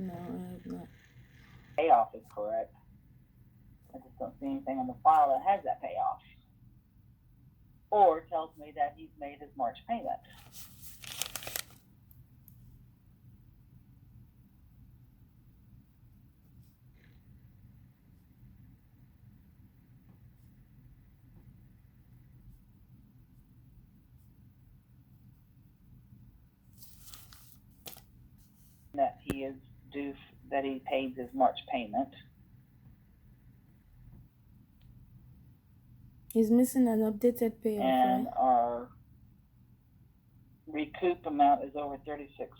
No, I have not. Payoff is correct. I just don't see anything on the file that has that payoff. Or tells me that he's made his March payment. That he is due, that he paid his March payment. He's missing an updated payoff, And right? our recoup amount is over 36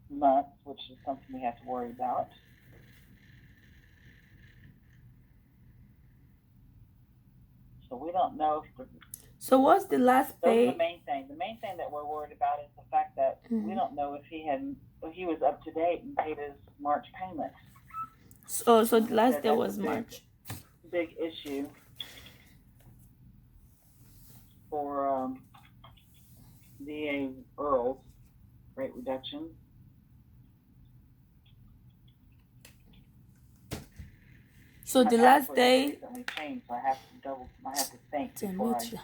months, which is something we have to worry about. So we don't know if the, So what's the last those are pay? the main thing. The main thing that we're worried about is the fact that we don't know if he was up to date and paid his March payment. So the last day was March. Big issue for VA Earls rate reduction. So the last day. Recently changed, so I have to think before I.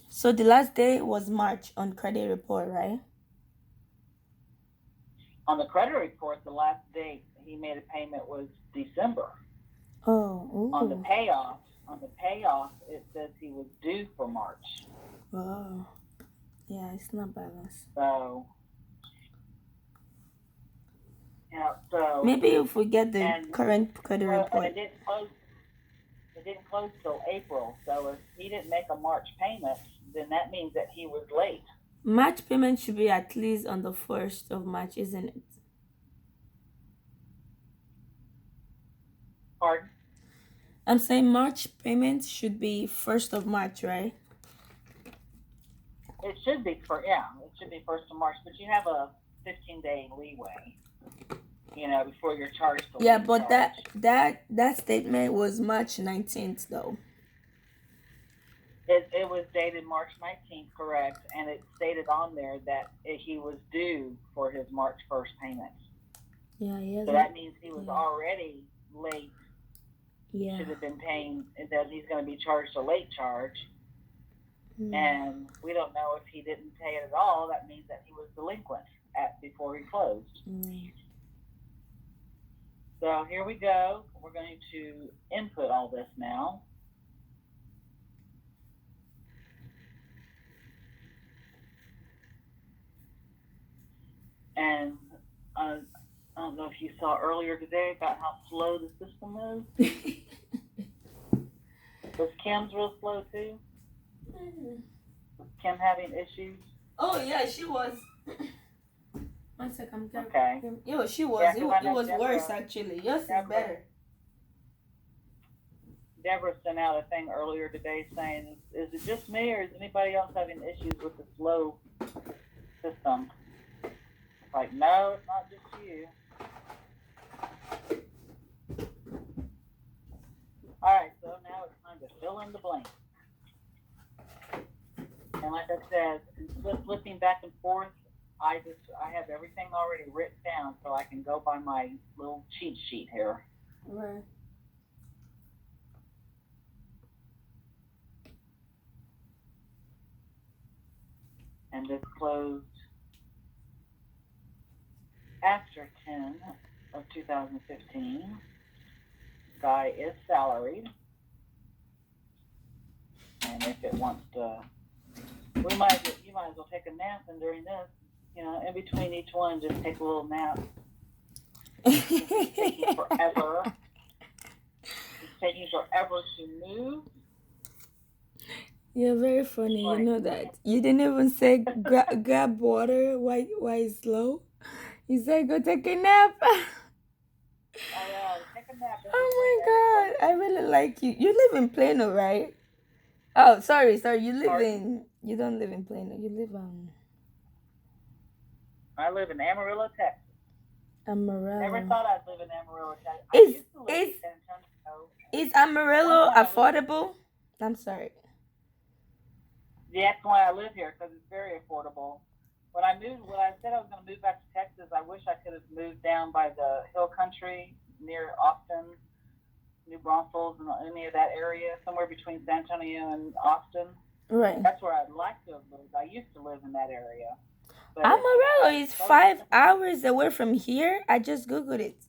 So the last day was March on credit report, right? On the credit report, the last date he made a payment was December. Oh. Ooh. On the payoff, it says he was due for March. Wow. Yeah, it's not balanced. So. Yeah, so maybe if we get the current credit report. It didn't close till April. So if he didn't make a March payment, then that means that he was late. March payment should be at least on the 1st of March, isn't it? Pardon? I'm saying March payment should be 1st of March, right? It should be it should be 1st of March, but you have a 15-day leeway, before you're charged. Yeah, but that statement was March 19th, though. It was dated March 19th, correct, and it stated on there that he was due for his March 1st payment. Yeah. So that means he was already late. Yeah. Should have been paying, that he's going to be charged a late charge. And we don't know if he didn't pay it at all. That means that he was delinquent before he closed. So here we go. We're going to input all this now. And I don't know if you saw earlier today about how slow the system is. Was Kim's real slow too? Was Kim having issues? Oh yeah, she was. 1 second. Okay. Yeah, she was. It was worse actually. Yours is better. Deborah sent out a thing earlier today saying, "Is it just me, or is anybody else having issues with the slow system?" Like, no, it's not just you. All right, so now it's time to fill in the blank. And like I said, instead of flipping back and forth, I have everything already written down, so I can go by my little cheat sheet here. Right. And this closed after 10 of 2015. Guy is salaried. And if it wants to, you might as well take a nap, and during this, in between each one, just take a little nap. It's taking forever. It's taking forever to move. You're very funny. You know that. You didn't even say grab water. Why it's slow? You said go take a nap. Take a nap. Oh my God, I really like you. You live in Plano, right? Oh, sorry. You don't live in Plano. You live I live in Amarillo, Texas. Amarillo. Never thought I'd live in Amarillo, Texas. Is Amarillo affordable? I'm sorry. that's why I live here, because it's very affordable. When I said I was going to move back to Texas, I wish I could have moved down by the hill country near Austin, New Braunfels, and any of that area, somewhere between San Antonio and Austin. Right. That's where I'd like to have lived. I used to live in that area. But Amarillo is 5 hours away from here. I just googled it.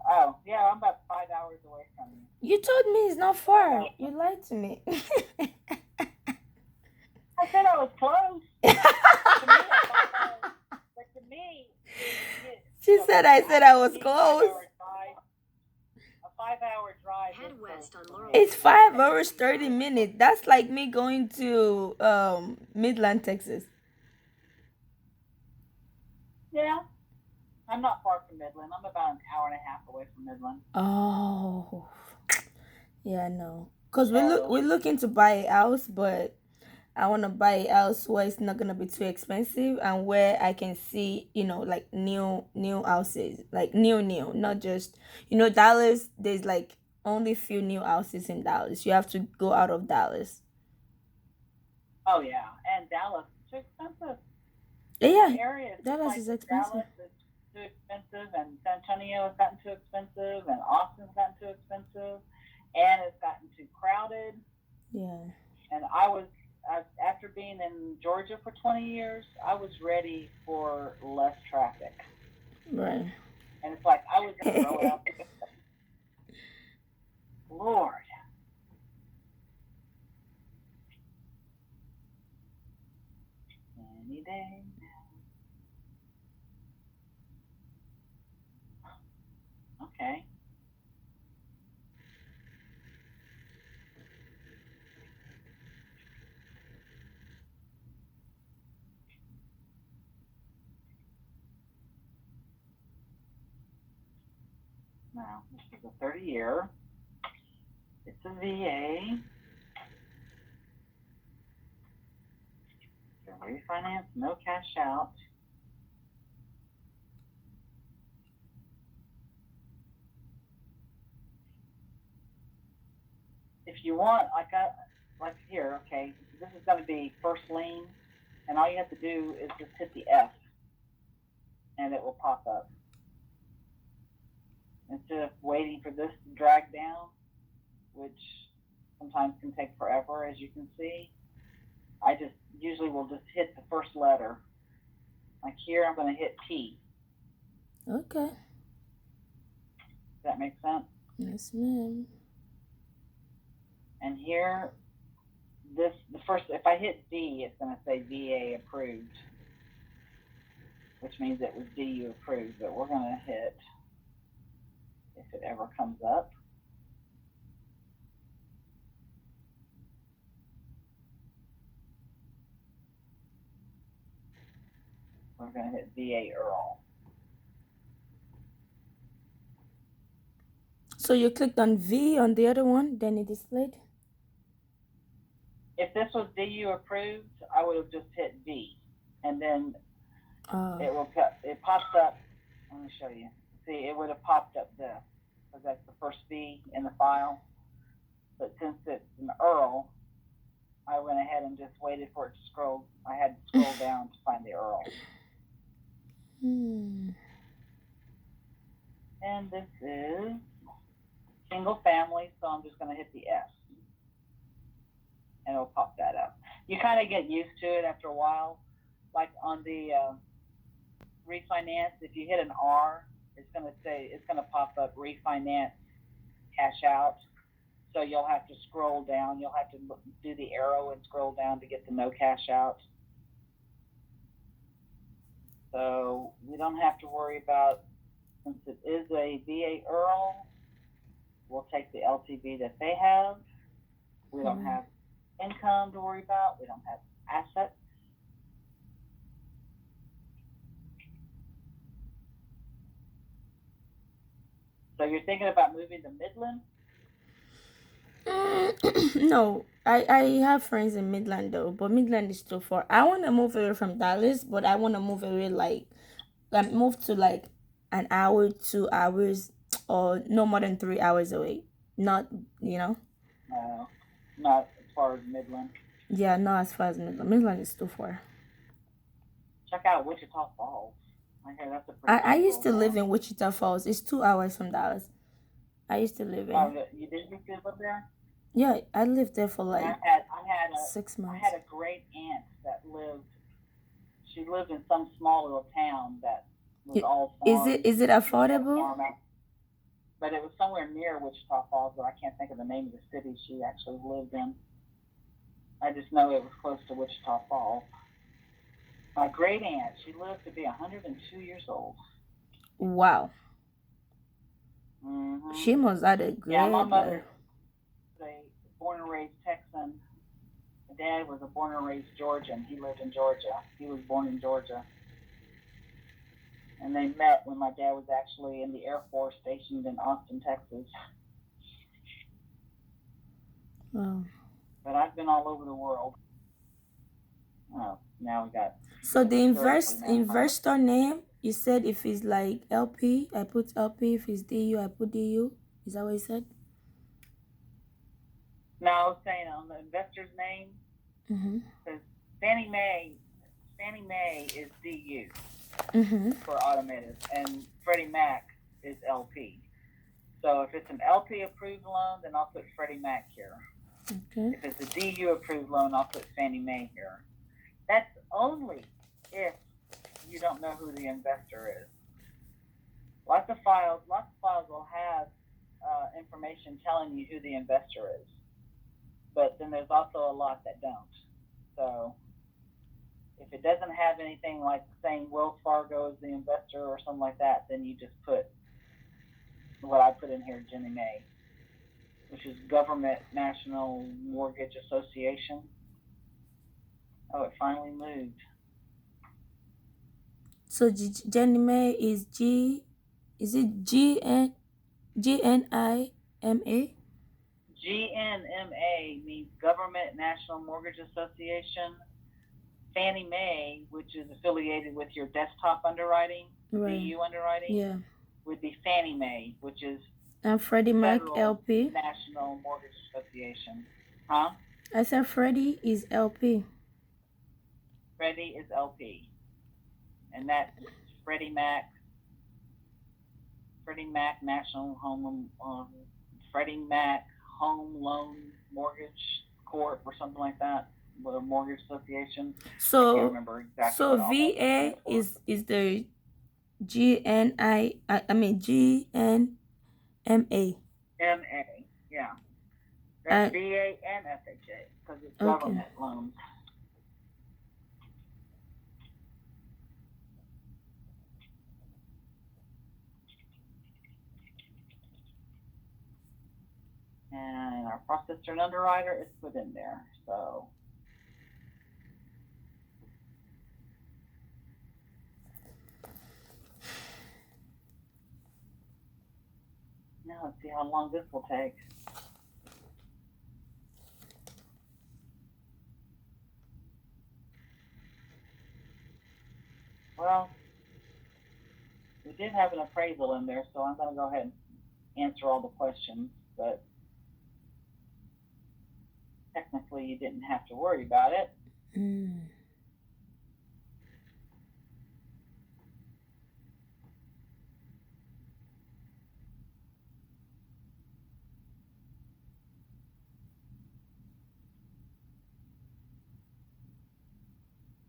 Oh, yeah, I'm about 5 hours away from you. You told me it's not far. You lied to me. I said I was close. But to me, She said I said I was close. A 5-hour drive. Head west on Laurel. It's 5 hours 30 minutes. That's like me going to Midland, Texas. Yeah, I'm not far from Midland. I'm about an hour and a half away from Midland. Oh, yeah, no. Cause we're looking to buy a house, but I want to buy a house where it's not gonna be too expensive and where I can see, like new houses, like new, not just, Dallas. There's like only few new houses in Dallas. You have to go out of Dallas. Oh yeah, and Dallas is too expensive. Yeah, Area Dallas is expensive. Dallas is too expensive, and San Antonio has gotten too expensive, and Austin's gotten too expensive, and it's gotten too crowded. Yeah. And after being in Georgia for 20 years, I was ready for less traffic. Right. And it's like I was going to throw it out. Lord. Any day now. Okay. Now, this is a 30-year. It's a VA. Refinance, no cash out. If you want, like here, okay, this is going to be first lien, and all you have to do is just hit the F, and it will pop up. Instead of waiting for this to drag down, which sometimes can take forever, as you can see, I just usually will just hit the first letter. Like here, I'm going to hit T. Okay. Does that make sense? Yes, ma'am. And here, if I hit D, it's going to say VA approved, which means it was DU approved, but we're going to hit, if it ever comes up. We're going to hit VA Earl. So you clicked on V on the other one, then it displayed? If this was DU approved, I would have just hit V, and then it pops up. Let me show you. See, it would have popped up this, because that's the first V in the file. But since it's an Earl, I went ahead and just waited for it to scroll. I had to scroll down to find the Earl. And this is single family, so I'm just going to hit the S. And it'll pop that up. You kind of get used to it after a while. Like on the refinance, if you hit an R, it's going to pop up refinance, cash out. So you'll have to scroll down. You'll have to do the arrow and scroll down to get the no cash out. So we don't have to worry about, since it is a VA Earl, we'll take the LTV that they have. We don't have income to worry about. We don't have assets. So you're thinking about moving to Midland? No, I have friends in Midland though, but Midland is too far. I want to move away from Dallas, but I want to move away move to like an hour, 2 hours, or no more than 3 hours away. Not. No, not far as Midland. Yeah, not as far as Midland. Midland is too far. Check out Wichita Falls. I hear that's a I, pretty I neat used little to live town. in Wichita Falls. It's 2 hours from Dallas. I used to live Oh, in. you did used to live there? Yeah, I lived there for And like six I months. had a great aunt that lived. She lived in some small little town that was I- all Is it farm. is it You know, had a affordable? farm out, but it was somewhere near Wichita Falls, but I can't think of the name of the city she actually lived in. I just know it was close to Wichita Falls. My great aunt, she lived to be 102 years old. Wow, Hmm. she must had a Yeah, my great life. mother was a born and raised Texan. My dad was a born and raised Georgian. He lived in Georgia. He was born in Georgia. And they met when my dad was actually in the Air Force stationed in Austin, Texas. Wow. But I've been all over the world. Oh, now we got So the seriously now. investor name, you said if it's like LP, I put LP. If it's DU, I put DU. Is that what you said? No, I was saying on the investor's name, because Fannie Mae is DU for automotive, and Freddie Mac is LP. So if it's an LP approved loan, then I'll put Freddie Mac here. Okay. If it's a DU approved loan, I'll put Fannie Mae here. That's only if you don't know who the investor is. Lots of files will have information telling you who the investor is, but then there's also a lot that don't. So if it doesn't have anything like saying Wells Fargo is the investor or something like that, then you just put what I put in here, Ginnie Mae, which is Government National Mortgage Association. Oh, it finally moved. So Ginnie Mae is G. Is it GNIMA? GNMA means Government National Mortgage Association. Fannie Mae, which is affiliated with your desktop underwriting, Right. DU underwriting, Yeah. would be Fannie Mae, which is And Freddie Mac Federal LP. National Mortgage Association. Huh? I said Freddie is LP. Freddie is LP. And that's Freddie Mac National Home, Freddie Mac Home Loan Mortgage Corp or something like that, with a mortgage association. I can't So remember exactly. so what all that VA stands for. is the GNMA. MA, yeah. That's VA and FHA because it's government loans. And our processor and underwriter is put in there. So now let's see how long this will take. Well, we did have an appraisal in there, so I'm going to go ahead and answer all the questions, but technically you didn't have to worry about it.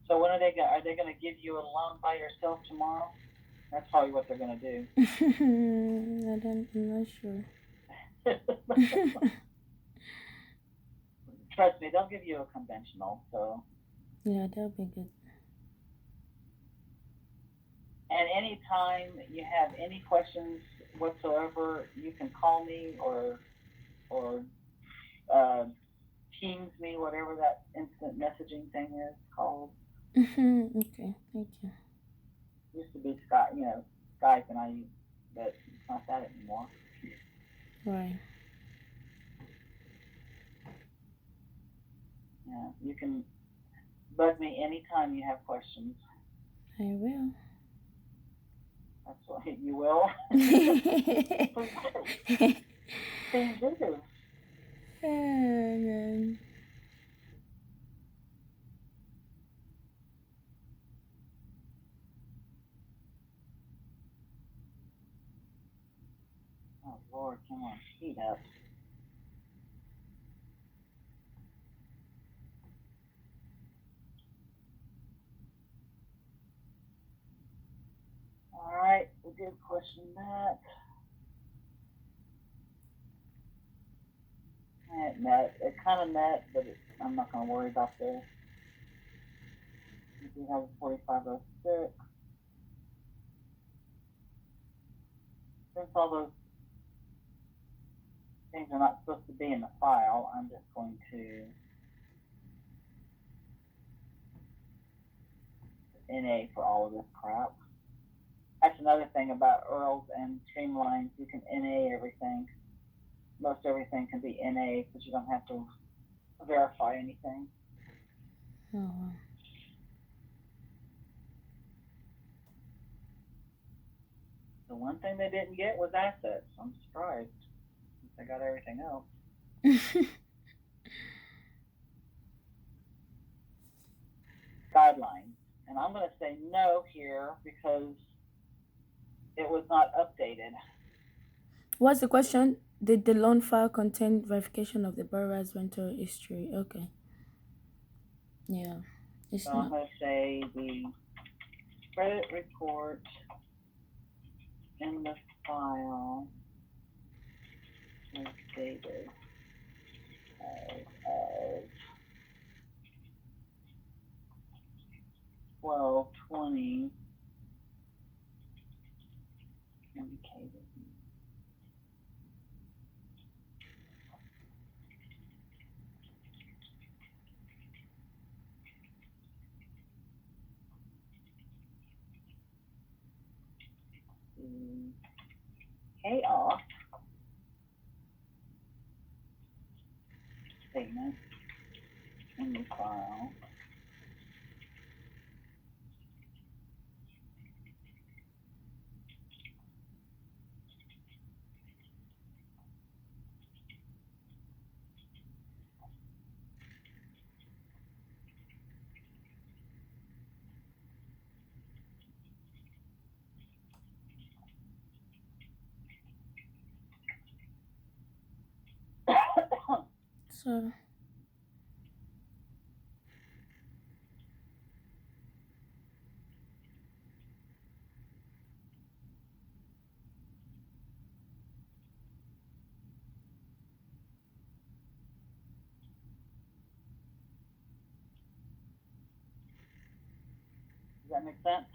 So when are they going to give you a loan by yourself tomorrow? That's probably what they're going to do. I'm not sure. Trust me, they'll give you a conventional. So yeah, that'll be good. And anytime you have any questions whatsoever, you can call me or Teams me, whatever that instant messaging thing is called. Okay, thank you. Used to be Skype, and but it's not that anymore. Right. Yeah, you can bug me anytime you have questions. I will. That's what you will. Please do. Lord, come on, heat up. All right, we did question that. It met. It kind of met, but I'm not going to worry about this. We have 4506. Since all those things are not supposed to be in the file, I'm just going to NA for all of this crap. That's another thing about URLs and streamlines. You can NA everything. Most everything can be NA because you don't have to verify anything. Oh. The one thing they didn't get was assets. I'm surprised. They got everything else. Guidelines. And I'm going to say no here because it was not updated. What's the question? Did the loan file contain verification of the borrower's rental history? Okay. Yeah. It's So not. I'm going to say the credit report in the file is dated as of 12/20 indicated. Payoff statement in the file So. Does that make sense?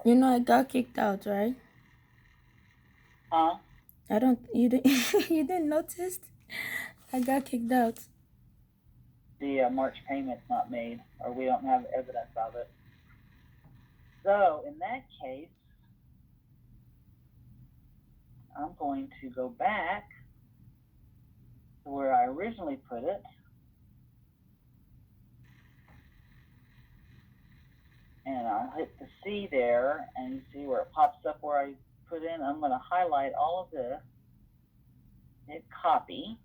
You know, I got kicked out, right? Huh? I don't. You didn't. You didn't notice? I got kicked out. The March payment's not made, or we don't have evidence of it. So in that case, I'm going to go back to where I originally put it. And I'll hit the C there, and you see where it pops up where I put in. I'm going to highlight all of this, hit copy.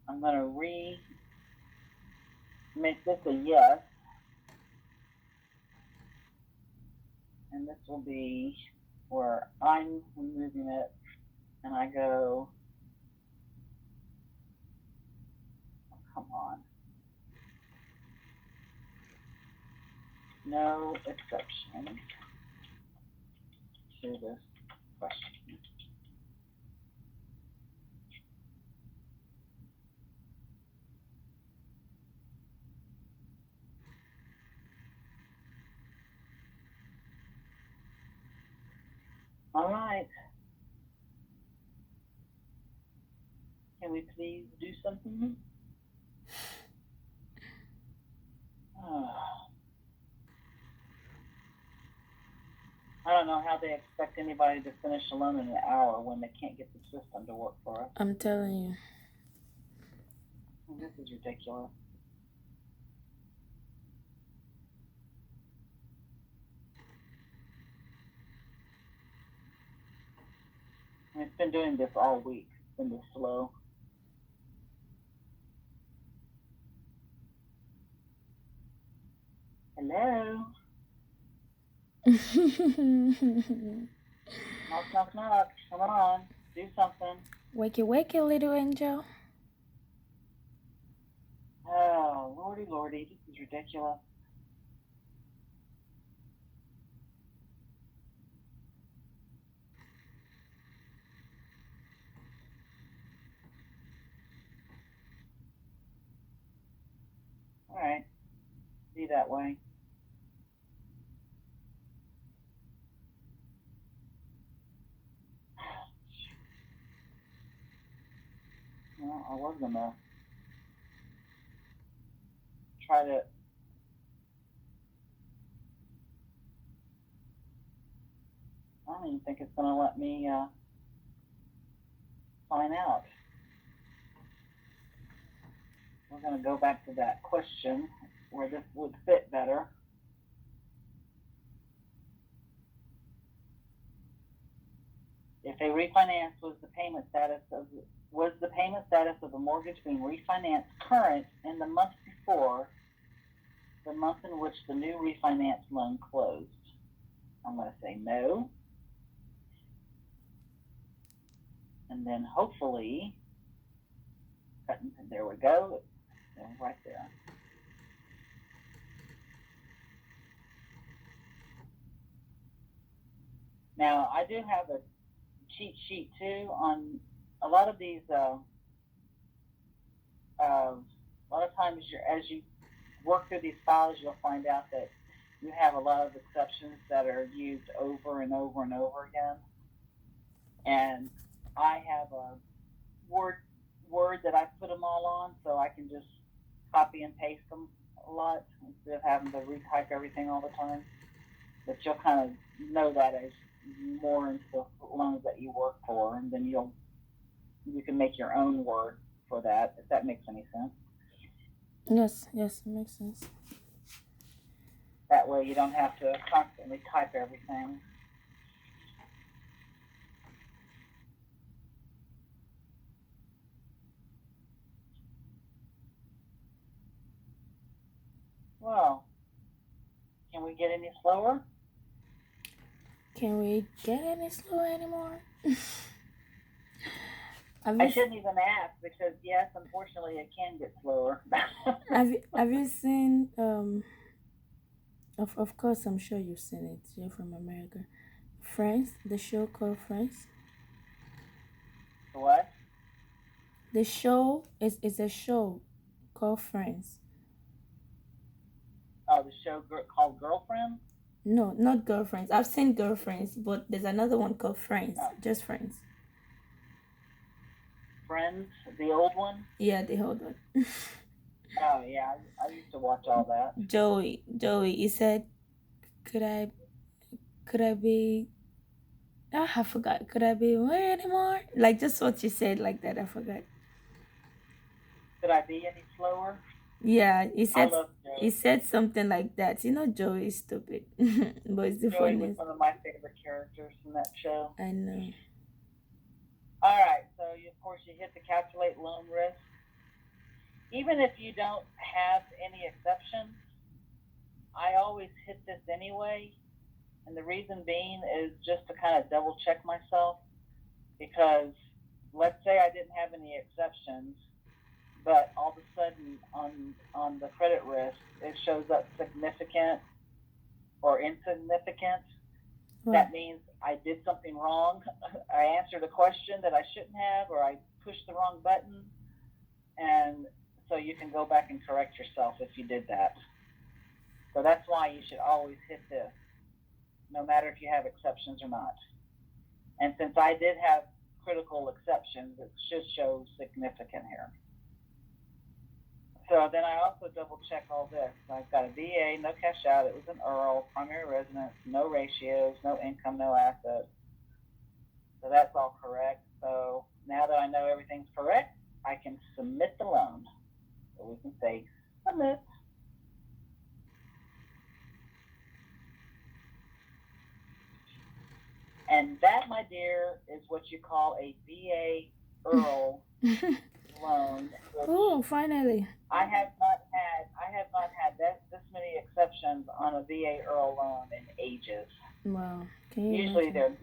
I'm going to make this a yes. And this will be where I'm removing it, and I go come on. No exception to this question. All right. Can we please do something? I don't know how they expect anybody to finish a loan in an hour when they can't get the system to work for us. I'm telling you. This is ridiculous. And it's been doing this all week. It's been this slow. Hello? Knock, knock, knock. Come on. Do something. Wakey, wakey, little angel. Oh, lordy, lordy. This is ridiculous. All right. Be that way. Well, I was going to try to. I don't even think it's going to let me sign out. We're going to go back to that question where this would fit better. If a refinance was the payment status of the mortgage being refinanced current in the month before the month in which the new refinance loan closed? I'm going to say no. And then hopefully, there we go, right there. Now, I do have a cheat sheet too on a lot of these. A lot of times, as you work through these files, you'll find out that you have a lot of exceptions that are used over and over and over again. And I have a word that I put them all on, so I can just copy and paste them a lot instead of having to retype everything all the time. But you'll kind of know that as more into the loans that you work for, and then you can make your own word for that, if that makes any sense. Yes, it makes sense. That way you don't have to constantly type everything. Well, can we get any slower? Can we get any slower anymore? I shouldn't even ask because yes, unfortunately, it can get slower. have you seen Of course, I'm sure you've seen it. You're from America. Friends, the show called Friends. What? The show is a show called Friends. Oh, the show called Girlfriend? No, not Girlfriends. I've seen Girlfriends, but there's another one called Friends. Oh. Just Friends. Friends, the old one? Yeah, the old one. Oh yeah, I used to watch all that. Joey, he said, could I be? Oh, I forgot. Could I be where anymore? Like just what you said, like that. I forgot. Could I be any slower? Yeah, he Joey. said something like that. You know, Joey is stupid, but it's the Joey was funniest. one of my favorite characters in that show. I know. All right, so of course you hit the calculate loan risk. Even if you don't have any exceptions, I always hit this anyway. And the reason being is just to kind of double check myself, because let's say I didn't have any exceptions, but all of a sudden on the credit risk, it shows up significant or insignificant. Wow. That means I did something wrong. I answered a question that I shouldn't have, or I pushed the wrong button. And so you can go back and correct yourself if you did that. So that's why you should always hit this, no matter if you have exceptions or not. And since I did have critical exceptions, it should show significant here. So then I also double check all this. I've got a VA, no cash out. It was an IRRRL, primary residence, no ratios, no income, no assets. So that's all correct. So now that I know everything's correct, I can submit the loan. So we can say submit. And that, my dear, is what you call a VA IRRRL loan. Oh, finally. I have not had this many exceptions on a VA IRRRL loan in ages. Wow. Can you Usually imagine? they're